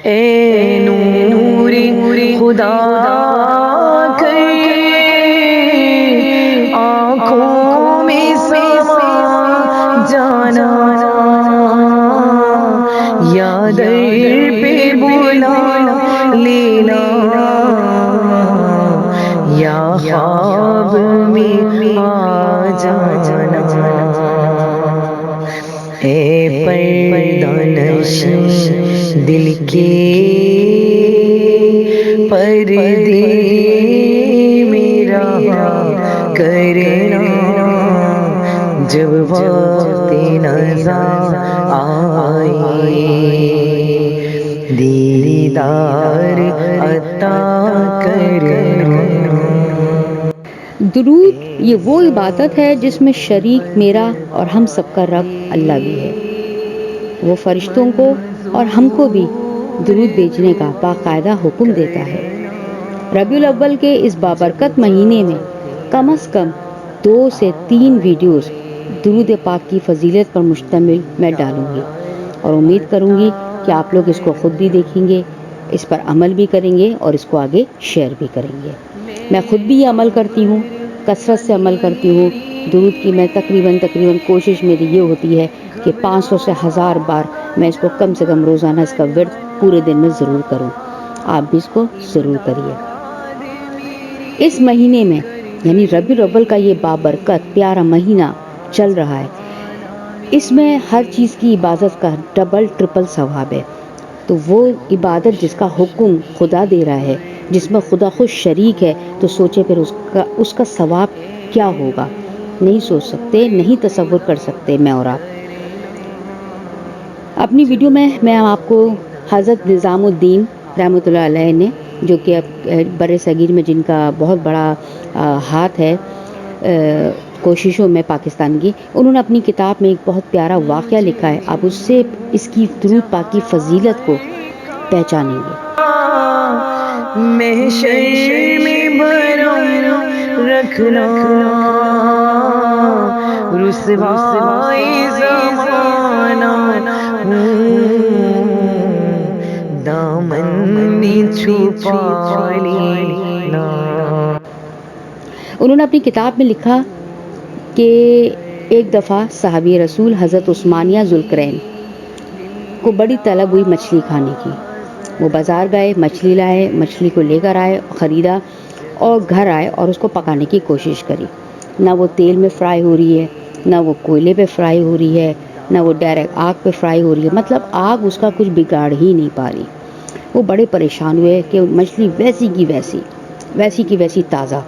اے نور خدا کے آنکھوں میں سما جانا، یا در پہ بلا لینا، یا خواب میں آ جانا، اے پردہ نشین دل کے پردے میرا کرنا، جب وقت نزا آئے دیدار عطا کرنا۔ درود یہ وہ عبادت ہے جس میں شریک میرا اور ہم سب کا رب اللہ بھی ہے۔ وہ فرشتوں کو اور ہم کو بھی درود بھیجنے کا باقاعدہ حکم دیتا ہے۔ ربیع الاول کے اس بابرکت مہینے میں کم از کم 2 سے 3 ویڈیوز درود پاک کی فضیلت پر مشتمل میں ڈالوں گی، اور امید کروں گی کہ آپ لوگ اس کو خود بھی دیکھیں گے، اس پر عمل بھی کریں گے اور اس کو آگے شیئر بھی کریں گے۔ میں خود بھی یہ عمل کرتی ہوں، کثرت سے عمل کرتی ہوں۔ درود کی میں تقریباً کوشش میری یہ ہوتی ہے کہ 500 سے 1000 بار میں اس کو کم سے کم روزانہ اس کا ورد پورے دن میں ضرور کروں۔ آپ بھی اس کو ضرور کریے۔ اس مہینے میں یعنی ربیع الاول کا یہ بابرکت پیارا مہینہ چل رہا ہے، اس میں ہر چیز کی عبادت کا ڈبل ٹرپل ثواب ہے۔ تو وہ عبادت جس کا حکم خدا دے رہا ہے، جس میں خدا خود شریک ہے، تو سوچے پھر اس کا ثواب کیا ہوگا؟ نہیں سوچ سکتے، نہیں تصور کر سکتے میں اور آپ۔ اپنی ویڈیو میں آپ کو حضرت نظام الدین رحمۃ اللہ علیہ نے، جو کہ بر صغیر میں جن کا بہت بڑا ہاتھ ہے کوششوں میں پاکستان کی، انہوں نے اپنی کتاب میں ایک بہت پیارا واقعہ لکھا ہے۔ آپ اس سے اس کی درود پاک کی فضیلت کو پہچانیں گے۔ محشر میں بھرم رکھنا، رسوائی زمانہ دامن میں چھپا لینا۔ انہوں نے اپنی کتاب میں لکھا کہ ایک دفعہ صحابی رسول حضرت عثمانیہ ذوالقرنین کو بڑی طلب ہوئی مچھلی کھانے کی۔ وہ بازار گئے، مچھلی لائے، مچھلی کو لے کر آئے، خریدا اور گھر آئے اور اس کو پکانے کی کوشش کری۔ نہ وہ تیل میں فرائی ہو رہی ہے، نہ وہ کوئلے پہ فرائی ہو رہی ہے، نہ وہ ڈائریکٹ آگ پہ فرائی ہو رہی ہے، مطلب آگ اس کا کچھ بگاڑ ہی نہیں پا رہی۔ وہ بڑے پریشان ہوئے کہ مچھلی ویسی کی ویسی تازہ۔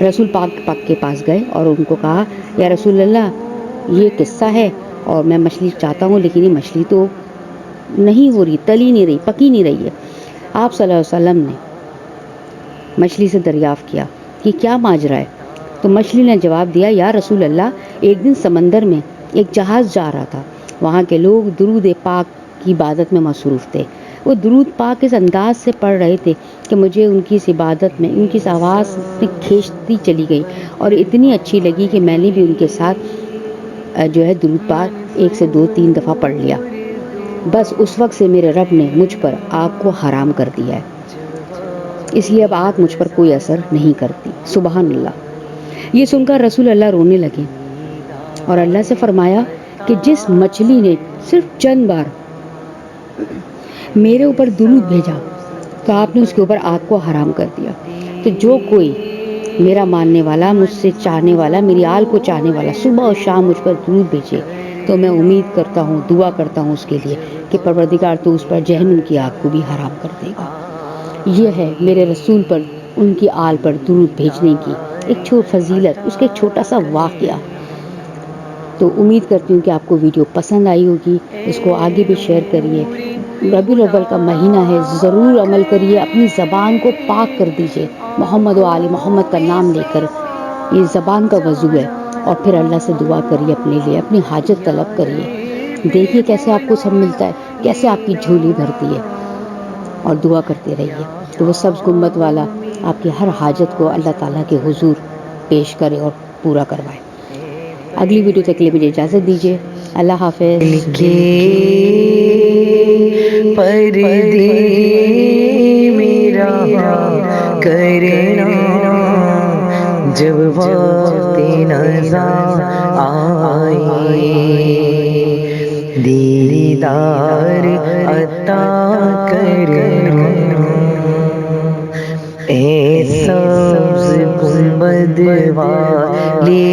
رسول پاک کے پاس گئے اور ان کو کہا، یا رسول اللہ، یہ قصہ ہے اور میں مچھلی چاہتا ہوں، لیکن یہ مچھلی تو نہیں ہو رہی، تلی نہیں رہی، پکی نہیں رہی ہے۔ آپ صلی اللہ علیہ وسلم نے مچھلی سے دریافت کیا کہ کیا ماجرا ہے؟ تو مچھلی نے جواب دیا، یا رسول اللہ، ایک دن سمندر میں ایک جہاز جا رہا تھا، وہاں کے لوگ درود پاک کی عبادت میں مصروف تھے۔ وہ درود پاک اس انداز سے پڑھ رہے تھے کہ مجھے ان کی اس عبادت میں، ان کی اس آواز میں کھینچتی چلی گئی اور اتنی اچھی لگی کہ میں نے بھی ان کے ساتھ جو ہے درود پاک 1 سے 2 3 دفعہ پڑھ لیا۔ بس اس وقت سے میرے رب نے مجھ پر آگ کو حرام کر دیا ہے، اس لیے اب آگ مجھ پر کوئی اثر نہیں کرتی۔ سبحان اللہ۔ یہ سن کر رسول اللہ رونے لگے اور اللہ سے فرمایا کہ جس مچھلی نے صرف چند بار میرے اوپر درود بھیجا تو آپ نے اس کے اوپر آگ کو حرام کر دیا۔ تو جو کوئی میرا ماننے والا، مجھ سے چاہنے والا، میری آل کو چاہنے والا صبح اور شام مجھ پر درود بھیجے، تو میں امید کرتا ہوں، دعا کرتا ہوں اس کے لیے کہ پروردگار تو اس پر جہنم کی آگ کو بھی حرام کر دے گا۔ یہ ہے میرے رسول پر، ان کی آل پر درود بھیجنے کی ایک فضیلت، اس کا ایک چھوٹا سا واقعہ۔ تو امید کرتی ہوں کہ آپ کو ویڈیو پسند آئی ہوگی، اس کو آگے بھی شیئر کریے۔ ربیع الاول کا مہینہ ہے، ضرور عمل کریے، اپنی زبان کو پاک کر دیجیے، محمد و آل محمد کا نام لے کر۔ یہ زبان کا وضو ہے، اور پھر اللہ سے دعا کریے اپنے لیے، اپنی حاجت طلب کریے۔ دیکھیے کیسے آپ کو سب ملتا ہے، کیسے آپ کی جھولی بھرتی ہے، اور دعا کرتے رہیے تو وہ سبز گنبد والا آپ کی ہر حاجت کو اللہ تعالیٰ کے حضور پیش کرے اور پورا کروائے۔ اگلی ویڈیو تک کے لیے مجھے اجازت دیجیے۔ اللہ حافظ۔ دل کے پردے میرا کرنا جب وقت نزا آئے دیدار عطا کرنا اے سبز گنبد والے